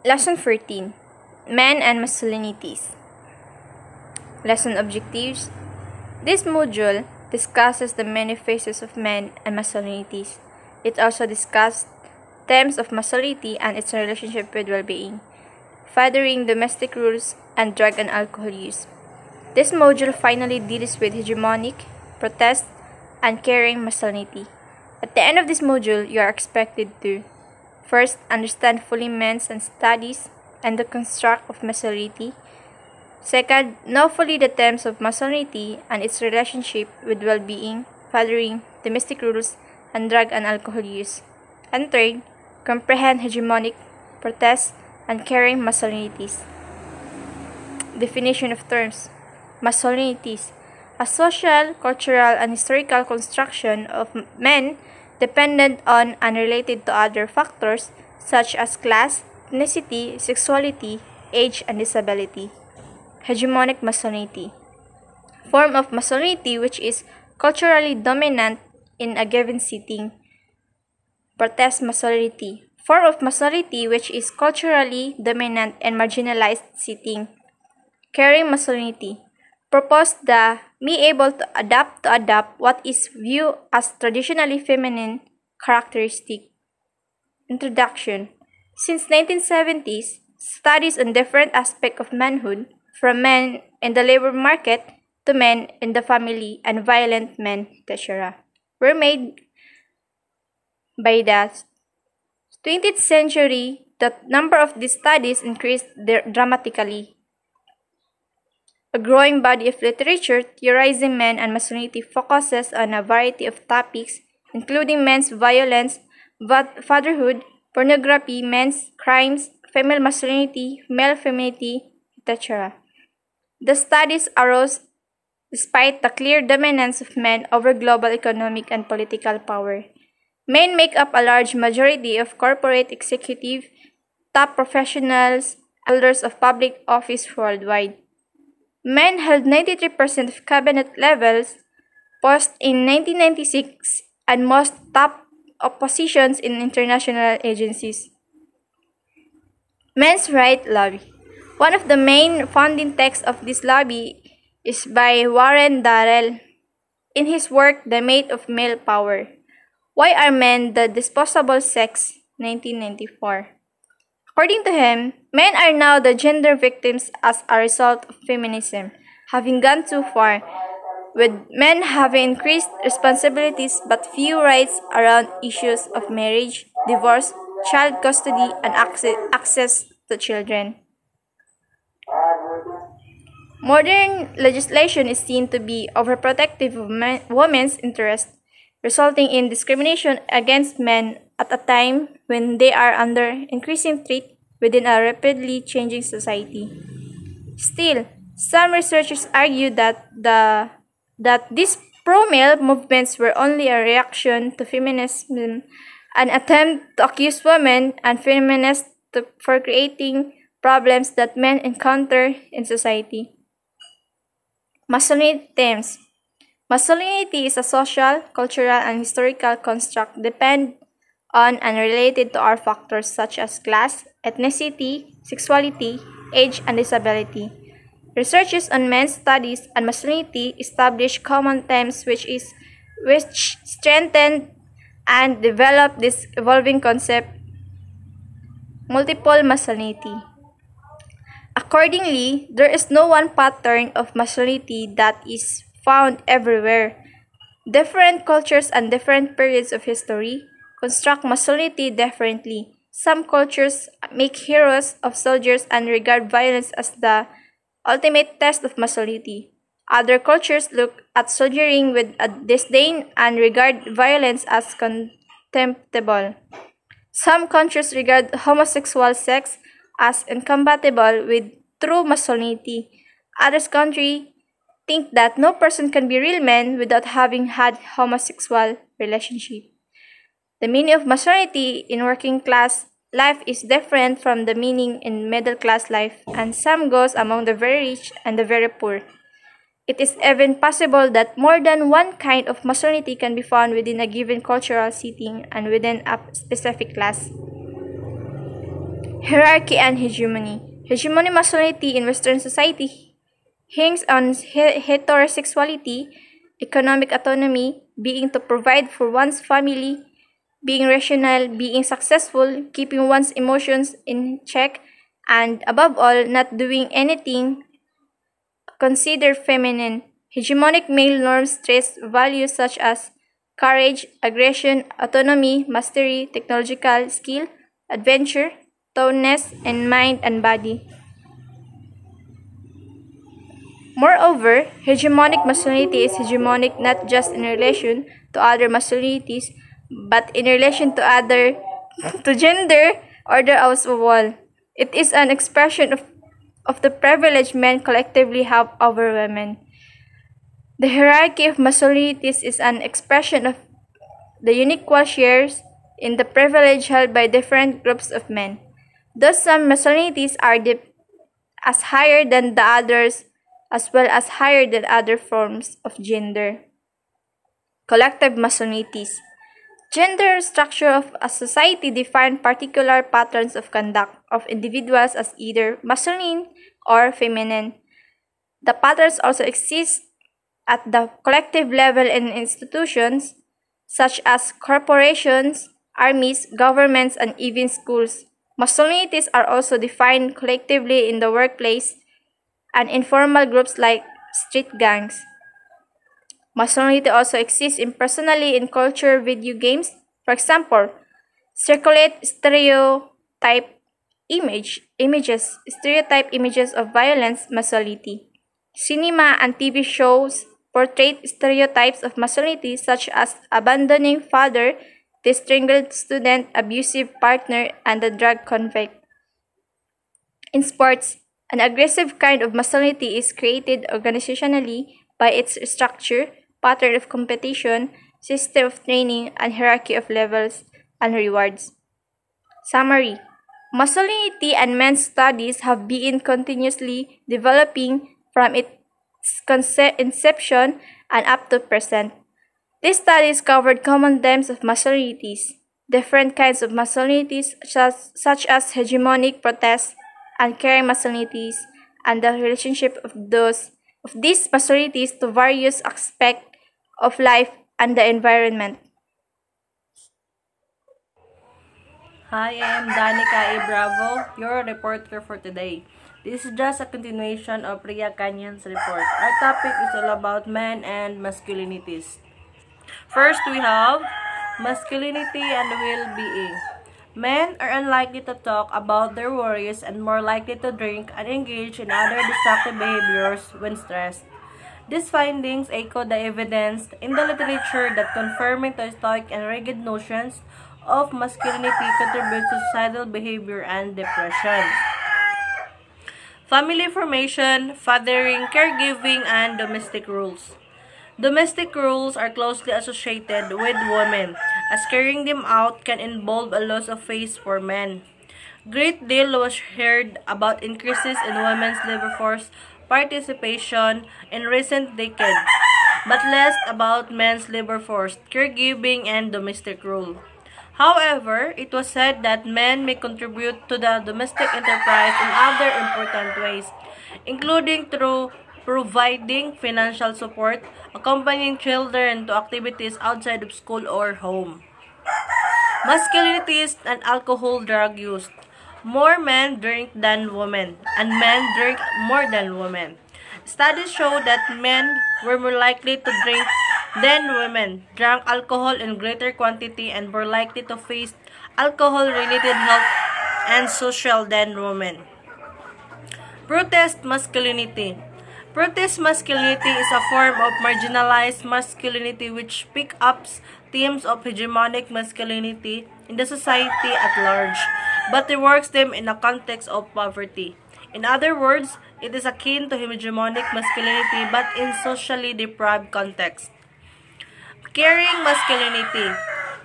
Lesson 14. Men and Masculinities. Lesson Objectives. This module discusses the many phases of men and masculinities. It also discusses themes of masculinity and its relationship with well-being, fathering, domestic rules, and drug and alcohol use. This module finally deals with hegemonic, protest, and caring masculinity. At the end of this module, you are expected to first, understand fully men's and studies and the construct of masculinity. Second, know fully the terms of masculinity and its relationship with well-being, fathering, domestic rules, and drug and alcohol use. And third, comprehend hegemonic, protest, and caring masculinities. Definition of terms. Masculinities: a social, cultural, and historical construction of men dependent on and related to other factors such as class, ethnicity, sexuality, age, and disability. Hegemonic masculinity: form of masculinity which is culturally dominant in a given setting. Protest masculinity: form of masculinity which is culturally dominant in marginalized setting. Caring masculinity: propose the be able to adapt what is viewed as traditionally feminine characteristic. Introduction. Since 1970s, studies on different aspects of manhood, from men in the labor market to men in the family and violent men, etc., were made. By the 20th century, the number of these studies increased dramatically. A growing body of literature theorizing men and masculinity focuses on a variety of topics, including men's violence, fatherhood, pornography, men's crimes, female masculinity, male femininity, etc. The studies arose despite the clear dominance of men over global economic and political power. Men make up a large majority of corporate executive, top professionals, holders of public office worldwide. Men held 93% of cabinet levels posts in 1996 and most top positions in international agencies. Men's Right Lobby. One of the main founding texts of this lobby is by Warren Darrell in his work The Mate of Male Power. Why Are Men the Disposable Sex? 1994. According to him, men are now the gender victims as a result of feminism, having gone too far, with men having increased responsibilities but few rights around issues of marriage, divorce, child custody, and access to children. Modern legislation is seen to be overprotective of women's interests, resulting in discrimination against men at a time when they are under increasing threat within a rapidly changing society. Still, some researchers argue that these pro-male movements were only a reaction to feminism, an attempt to accuse women and feminists for creating problems that men encounter in society. Masculinity themes. Masculinity is a social, cultural, and historical construct depend on and related to our factors such as class, ethnicity, sexuality, age, and disability. Researches on men's studies and masculinity establish common themes which strengthen and develop this evolving concept, multiple masculinity. Accordingly, there is no one pattern of masculinity that is found everywhere. Different cultures and different periods of history construct masculinity differently. Some cultures make heroes of soldiers and regard violence as the ultimate test of masculinity. Other cultures look at soldiering with a disdain and regard violence as contemptible. Some countries regard homosexual sex as incompatible with true masculinity. Other countries think that no person can be real man without having had homosexual relationship. The meaning of masculinity in working class life is different from the meaning in middle class life, and some goes among the very rich and the very poor. It is even possible that more than one kind of masculinity can be found within a given cultural setting and within a specific class. Hierarchy and hegemony. Hegemony masculinity in Western society hangs on heterosexuality, economic autonomy, being to provide for one's family, being rational, being successful, keeping one's emotions in check, and above all, not doing anything considered feminine. Hegemonic male norms stress values such as courage, aggression, autonomy, mastery, technological skill, adventure, toneness, and mind and body. Moreover, hegemonic masculinity is hegemonic not just in relation to other masculinities, but in relation to other to gender order as a whole. It is an expression of the privilege men collectively have over women. The hierarchy of masculinities is an expression of the unequal shares in the privilege held by different groups of men. Thus, some masculinities are as higher than the others, as well as higher than other forms of gender. Collective masculinities. Gender structure of a society define particular patterns of conduct of individuals as either masculine or feminine. The patterns also exist at the collective level in institutions such as corporations, armies, governments, and even schools. Masculinities are also defined collectively in the workplace and informal groups like street gangs. Masculinity also exists impersonally in culture video games. For example, circulate stereotype images of violence, masculinity. Cinema and TV shows portray stereotypes of masculinity such as abandoning father, the strangled student, abusive partner, and the drug convict. In sports, an aggressive kind of masculinity is created organizationally by its structure, pattern of competition, system of training, and hierarchy of levels and rewards. Summary: masculinity and men's studies have been continuously developing from its inception and up to present. These studies covered common themes of masculinities, different kinds of masculinities such as hegemonic, protest, and caring masculinities, and the relationship of these masculinities to various aspects of life and the environment. Hi, I am Danica A. Bravo, your reporter for today. This is just a continuation of Priya Kanyan's report. Our topic is all about men and masculinities. First, we have masculinity and well-being. Men are unlikely to talk about their worries and more likely to drink and engage in other destructive behaviors when stressed. These findings echo the evidence in the literature that confirming to stoic and rigid notions of masculinity contribute to suicidal behavior and depression. Family formation, fathering, caregiving, and domestic rules. Domestic rules are closely associated with women, as carrying them out can involve a loss of face for men. Great deal was heard about increases in women's labor force participation in recent decades, but less about men's labor force, caregiving, and domestic rule. However, it was said that men may contribute to the domestic enterprise in other important ways, including through providing financial support, accompanying children to activities outside of school or home. Masculinities and alcohol drug use. More men drink than women, and men drink more than women. Studies show that men were more likely to drink than women, drank alcohol in greater quantity, and were likely to face alcohol-related health and social than women. Protest masculinity. Protest masculinity is a form of marginalized masculinity which picks up themes of hegemonic masculinity in the society at large, but reworks them in a context of poverty. In other words, it is akin to hegemonic masculinity but in socially deprived context. Caring masculinity.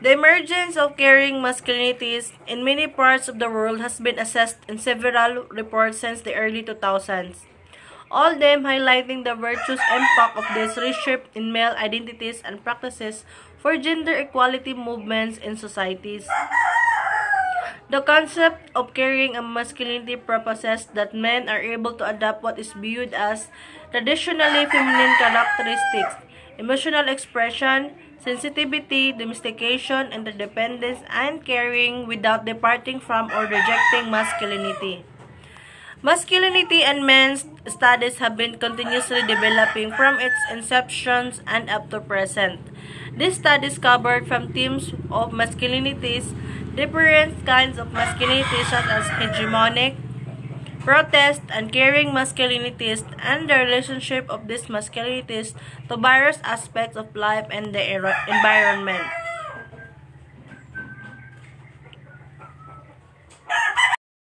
The emergence of caring masculinities in many parts of the world has been assessed in several reports since the early 2000s. All them highlighting the virtuous impact of this reshift in male identities and practices for gender equality movements in societies. The concept of carrying a masculinity proposes that men are able to adopt what is viewed as traditionally feminine characteristics, emotional expression, sensitivity, domestication, interdependence, and caring without departing from or rejecting masculinity. Masculinity and men's studies have been continuously developing from its inception and up to present. These studies covered from themes of masculinities, different kinds of masculinity such as hegemonic, protest, and caring masculinities, and the relationship of these masculinities to various aspects of life and the environment.